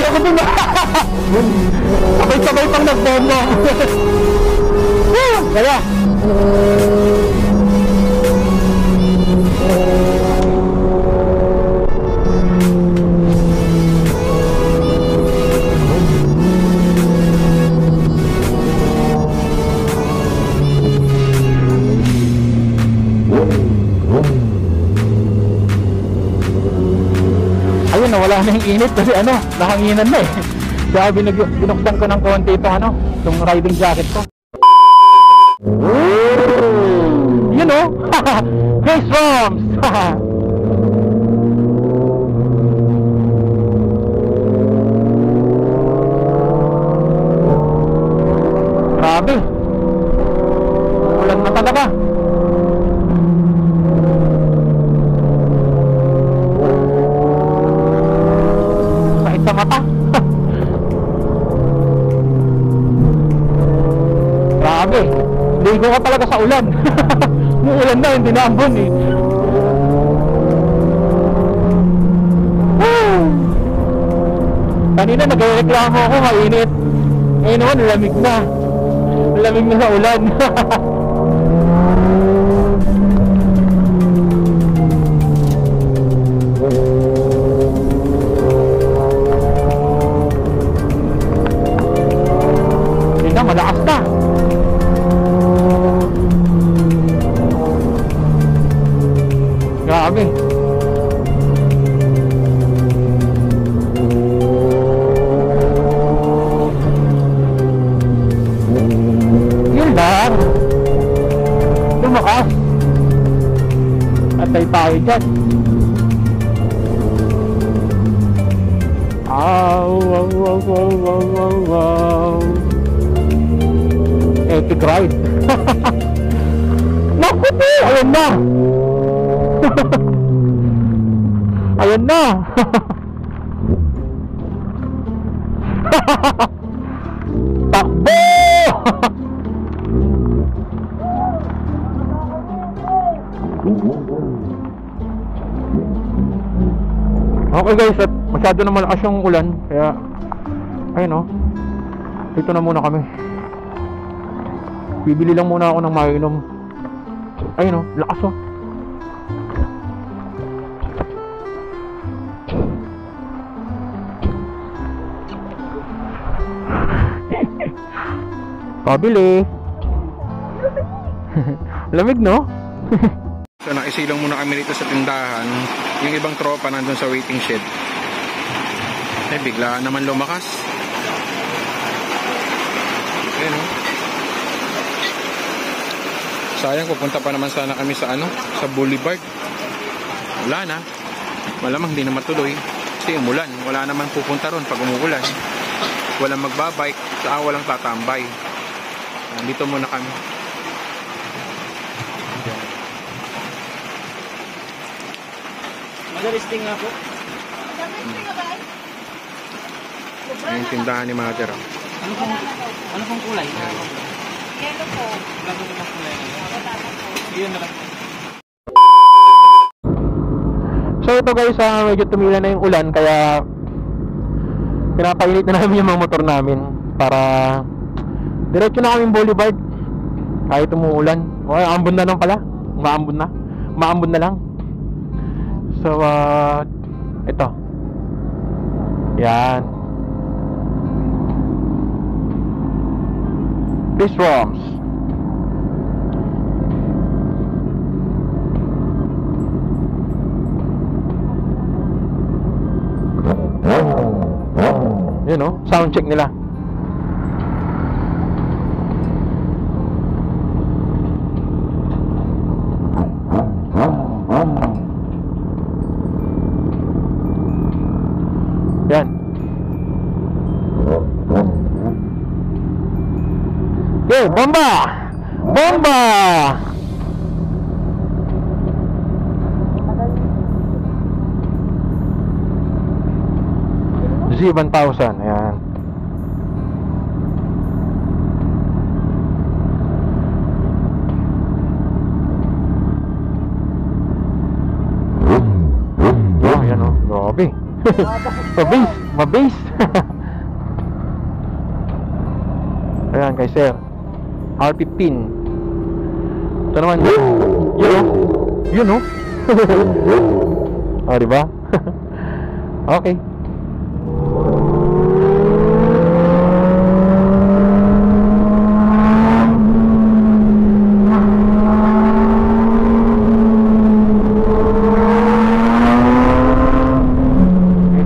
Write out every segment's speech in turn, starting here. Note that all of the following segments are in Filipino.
ako dun. Sabay-sabay pang nagbomba. Kaya ayun, nawala na yung init kasi ano, nahanginan na eh. Kaya binuksan ko ng konti itong riding jacket ko. You know, Chris Roms. Grabe, ulan na talaga. Sakit sa mata. Grabe, ligo ka talaga sa ulan. Umuulan na, hindi na ambon eh. Kanina nagreklamo ako, mainit. Ngayon naman, lamig na. Lamig na sa ulan. Hindi na, malakas na. Grabe. Yun lang. Lumakas. Atay tayo dyan. Wow. Epic ride. Naku po, ayun na. Ayan na. Takbo. Okay guys, at masyado na malakas yung ulan, kaya ayun dito na muna kami. Bibili lang muna ako ng mainom. Ayun lakas pabili. Lamig no? So nakisilang muna kami dito sa tindahan. Yung ibang tropa nandun sa waiting shed. Eh bigla naman lumakas. Ayun sayang, pupunta pa naman sana kami sa sa Boulevard. Wala na. Malamang hindi na matuloy kasi umulan. Wala naman pupunta ron pag umuulan. Walang magbabike, saka walang tatambay. Dito muna kami. Magalisting nga po. Yung tindahan ni Mother. Ano pong kulay? Yellow po. Bago ko ng kulay na yun na lang. So ito guys, medyo tumila na yung ulan, kaya pinapainit na namin yung mga motor namin para diretso na kaming Boulevard kahit umuulan. Ambon na lang pala. Maambon na lang. So ito. Yan. Chris Roms. Sound check nila. Yan. Okay, bomba! Bomba! Z1000, ayan. Oh, ayan grabe. Mabase, mabase. Ayan kay sir, R15. Ito naman, yun o. Oh, diba? Okay.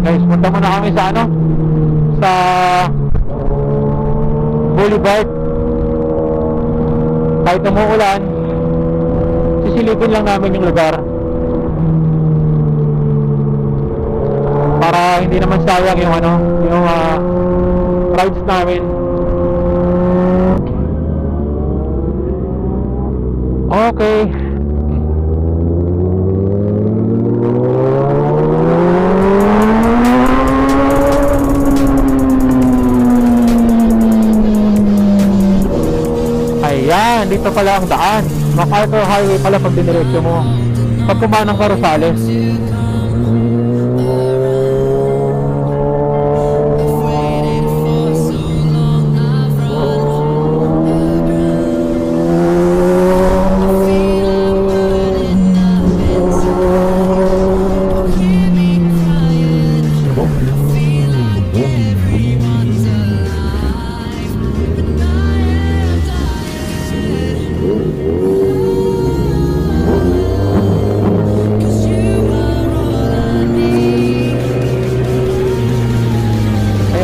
Guys, punta muna kami sa ano, sa Boulevard. Kahit umuulan, sisilipin lang namin yung lugar para hindi naman sayang yung ano, yung rides namin. Okay. Ayan, dito pala ang daan. MacArthur Highway pala pag diniretso mo. Pag kumanang ka Rosales.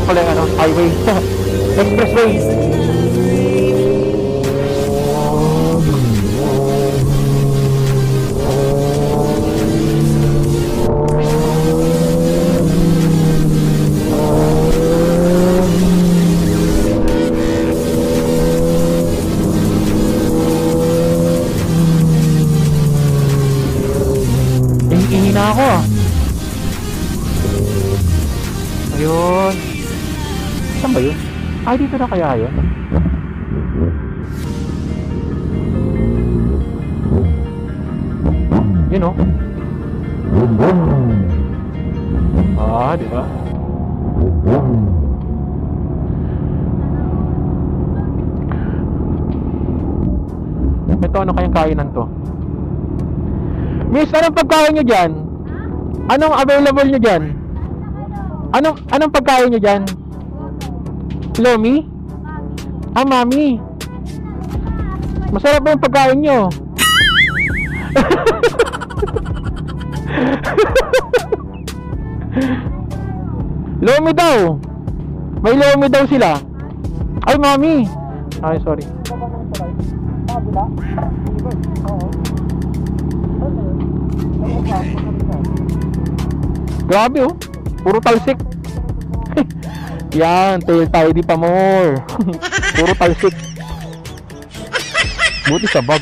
Pala yung ano, highway. Expressway. Ihi na ako. Ayun. Saan ba yun? Ay, dito na kaya yun? Yun o. Ah, di ba? Ito, ano kayang kainan to? Miss, anong pagkain nyo dyan? Anong available nyo dyan? Anong pagkain nyo dyan? Lomi? Ah, mami. Masarap ba yung pagkain nyo? Lomi daw. May lomi daw sila. Ay, mami. Ay, sorry. Grabe oh. Puro talsik. Yan, tail tidy pa more. Puro talsik. Buti sa bag.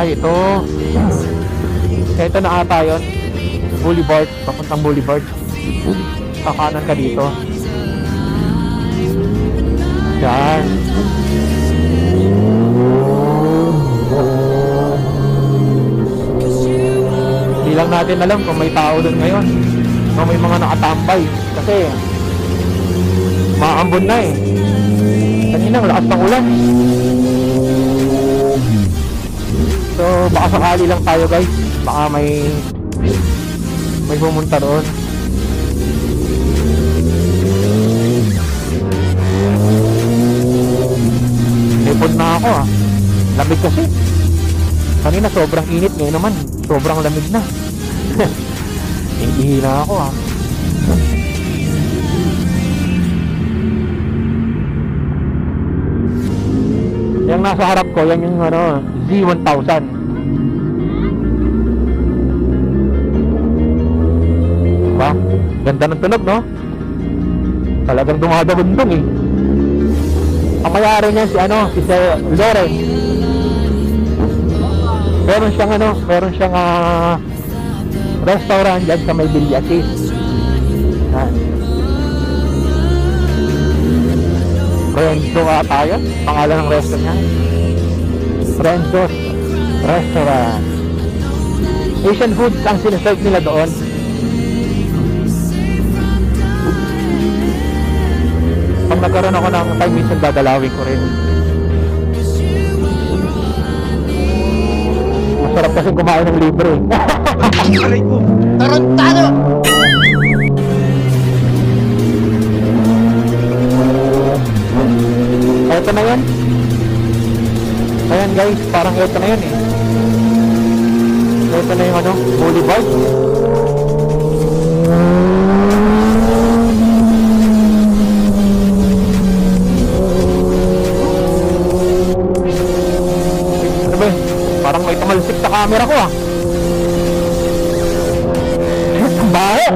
Ay, ito. Ito na ata yun. Boulevard. Papuntang Boulevard. Kakanan ka dito. Yan. Hindi lang natin alam kung may tao doon ngayon. Kung may mga nakatambay. Kasi maambon na eh. Kanina lakas ng ulan. So baka sakali lang tayo guys. Baka may pumunta doon. Lipod na ako ah. Lamig kasi. Kanina sobrang init, ngayon naman sobrang lamig na. Hindi na ako ah. Yung nasa harap ko, yan yung ano, Z1000. Ganda ng tunog, no? Talagang dumadagundong eh. Ang mayari niya si si Sir Loren. Meron siyang restaurant dyan sa may Villasis. Renzo tayo, pangalan ng restaurant niya. Renzo's Restaurant. Asian foods ang sinaserve nila doon. Pag nagkaroon ako ng time minsan, dadalawin ko rin. Masarap kasi kumain ng libre. Tarantado! Ito na yan. Ayan guys, parang ito na yan eh. Ito na yung boulevard. Ano ba? Parang may tumalsik sa camera ko ah. Ang baho.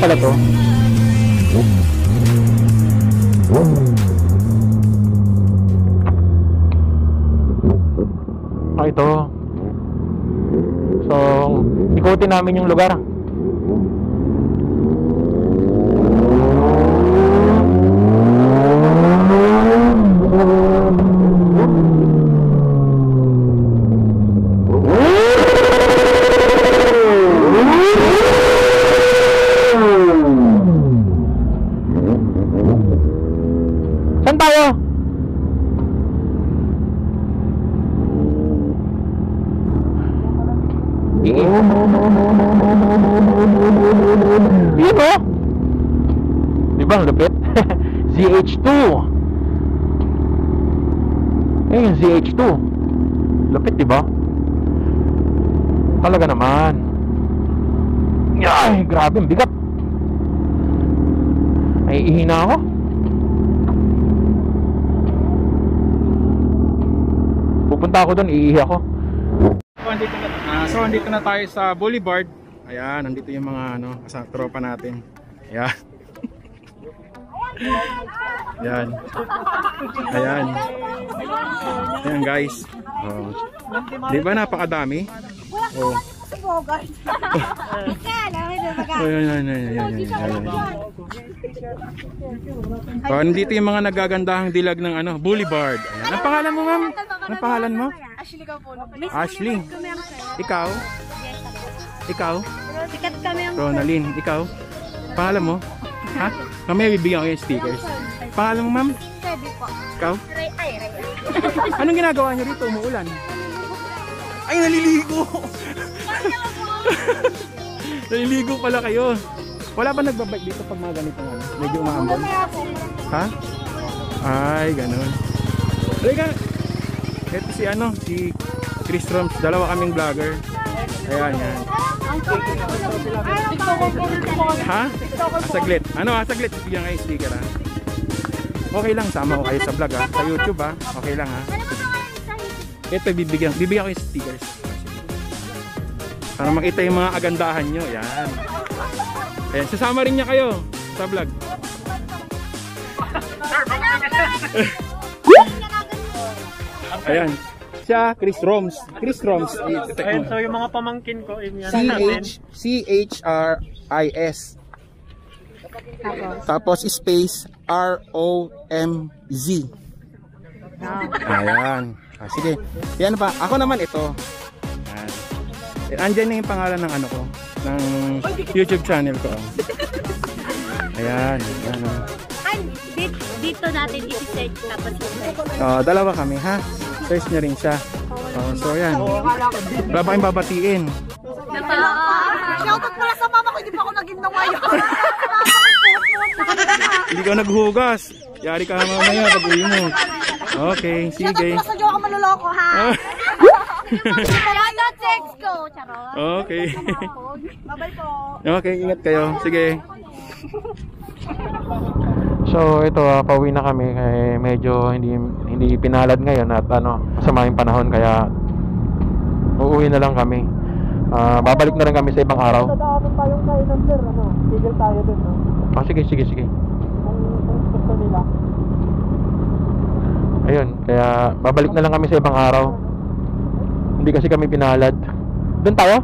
Pala to. Ito. So, ikutin namin yung lugar. Saan tayo? Yun o. Diba ang lupit? ZH2. Ayun, ZH2. Lupit diba? Talaga naman. Ay, grabe, ang bigat. Ay, ihina ako. Pupunta ako doon, iihi ako. So, andito na tayo sa Boulevard. Ayan, nandito yung mga tropa natin. Ayan. Ayan. Ayan. Ayan guys. Oh. Di ba napakadami? Oh. Ayan. Oh, nandito yung mga nagagandahang dilag ng Boulevard. Ayan. Ang pangalan mo, ma'am? Anong pangalan mo? Ashley ka po. Ashley. Ikaw? Ikaw? Sikat kami ang Ronalyn. Ikaw? Pangalan mo? Ha? Mamaya bibigyan ko yung stickers. Pangalan mo, ma'am? Pwede po. Ikaw? Ray. Anong ginagawa nyo rito? Umuulan? Ay, naliligo! Naliligo pala kayo. Wala ba nagbabike dito pag mga ganitong medyo umaambon? Ha? Ay, ganun. Halika! Ito si Chris Roms. Dalawa kaming vlogger. Ayan, yan. Ha? Saglit. Saglit. Bigyan kayo sticker ha. Okay lang, sama ko kayo sa vlog ha. Sa YouTube ha. Okay lang ha. Ito, bibigyan ko yung stickers. Para makita yung mga agandahan nyo. Yan. Ayan, sasama rin niya kayo sa vlog. Ayan. Siya, Chris Roms. Ayun, so yung mga pamangkin ko, C-H-R-I-S. Tapos space R-O-M-Z. Ayan. Sige. Yan pa. Ako naman ito. Ayan. Andyan na yung pangalan ng ko. Ng YouTube channel ko. Ayan. Dito natin i-search tapos dalawa kami ha. Search nyo rin siya. So yan. Wala ba kayong babatiin? Shoutout pala sa mama ko, hindi pa ako naging ngayon. Hindi ka naghugas. Yari ka mamaya pag uwi mo. Okay, sige. Shoutout sa jowa ko maluloko, ha? Shoutout sa ex ko, charot. Okay. Bye-bye po. Okay, ingat kayo. Sige. So ito, pauwi na kami. Medyo hindi pinalad ngayon at masama yung panahon, kaya uuwi na lang kami. Babalik na rin kami sa ibang araw. Dadaanan tayong kainan, sir. Tigil tayo dun, no? Sige. Kung gusto nila. Ayun, kaya babalik na lang kami sa ibang araw. Hindi kasi kami pinalad. Doon tayo?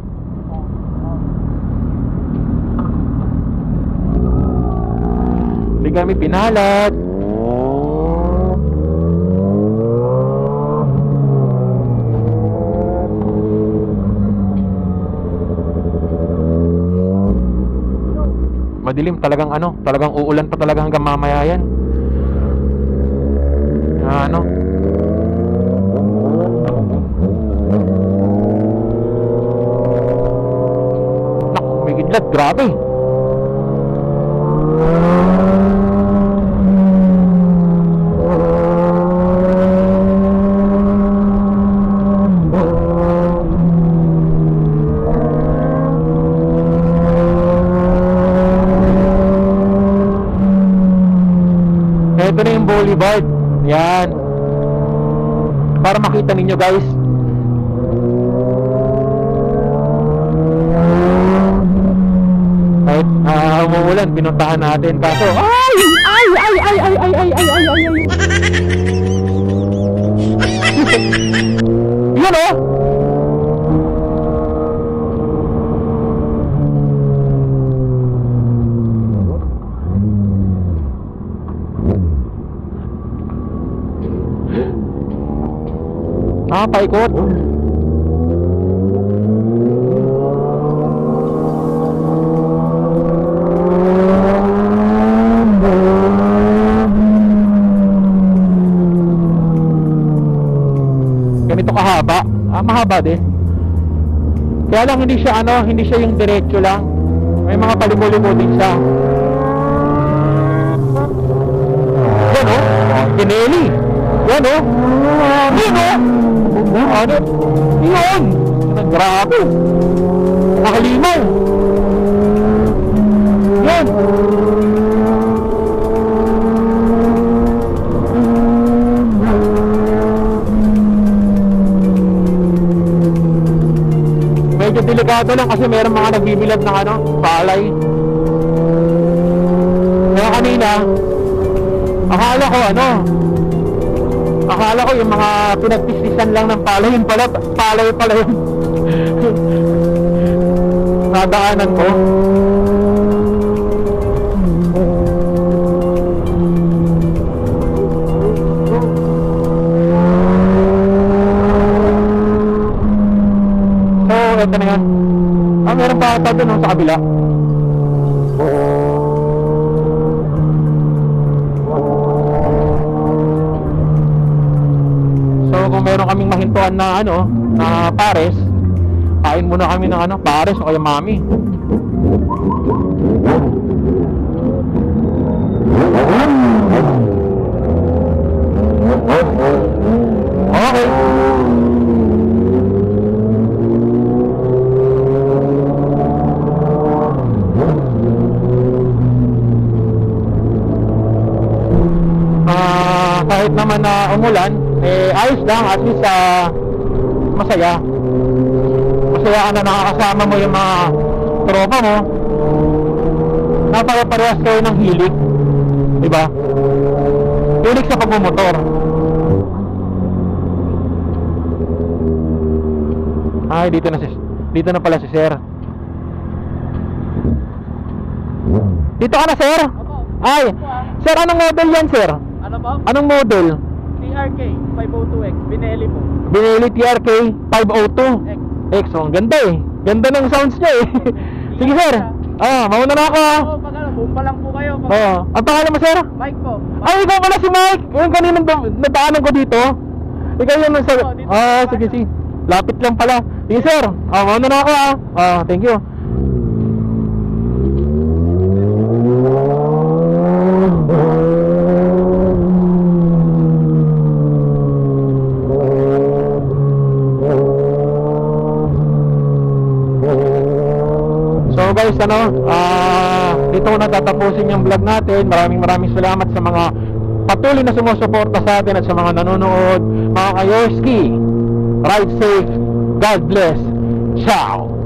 Hindi kami pinalad. Madilim, talagang talagang uulan pa talaga hanggang mamaya yan. Naku, may kidlat, grabe. Ito na yung boulevard. Yan. Para makita ninyo, guys. Kahit umuulan, pinuntahan natin. Kaso, ay! Yan o! Paikot. Ganito kahaba. Mahaba din. Kaya lang hindi siya yung diretso lang. May mga paliko-liko din siya. Yan o. Gineli. Yan o. Yun! Grabe! Nakalimaw! Yan! Medyo delikado lang kasi meron mga nagbibilad ng palay. Kaya kanina, akala ko yung mga pinagpisisan lang ng palay, yun pala, palay pala yun. Nadaanan ko. So, ito na yan. Meron pa ata dun sa kabila. Kung meron kaming mahintuan na na pares, kain muna kami ng pares o kaya mami. Okay. Kahit naman na umulan, ayos lang, at least masaya ka na nakakasama mo yung mga tropa mo. Napare-parehas kayo ng hilig, diba? Hilig sa pagmumotor. Ay, dito na pala si sir. Dito ka na, sir? Ay, sir, anong model yan, sir? Ano ba? Anong model? TRK 502X, Binelli po. Binelli TRK 502X. Ang ganda eh. Ganda ng sounds niya eh. Sige, sir. Mauna na ako. Oo, boom pa lang po kayo. Ang pangalan mo, sir? Mike po. Ay, ikaw pala si Mike. Yung kaninang nadaanan ko dito. Ikaw yung nasa... sige. Lapit lang pala. Sige, sir. Mauna na ako thank you. guys, dito ko natatapusin yung vlog natin. Maraming salamat sa mga patuloy na sumusuporta sa atin at sa mga nanonood. Mga Kayorski, ride safe, God bless, ciao.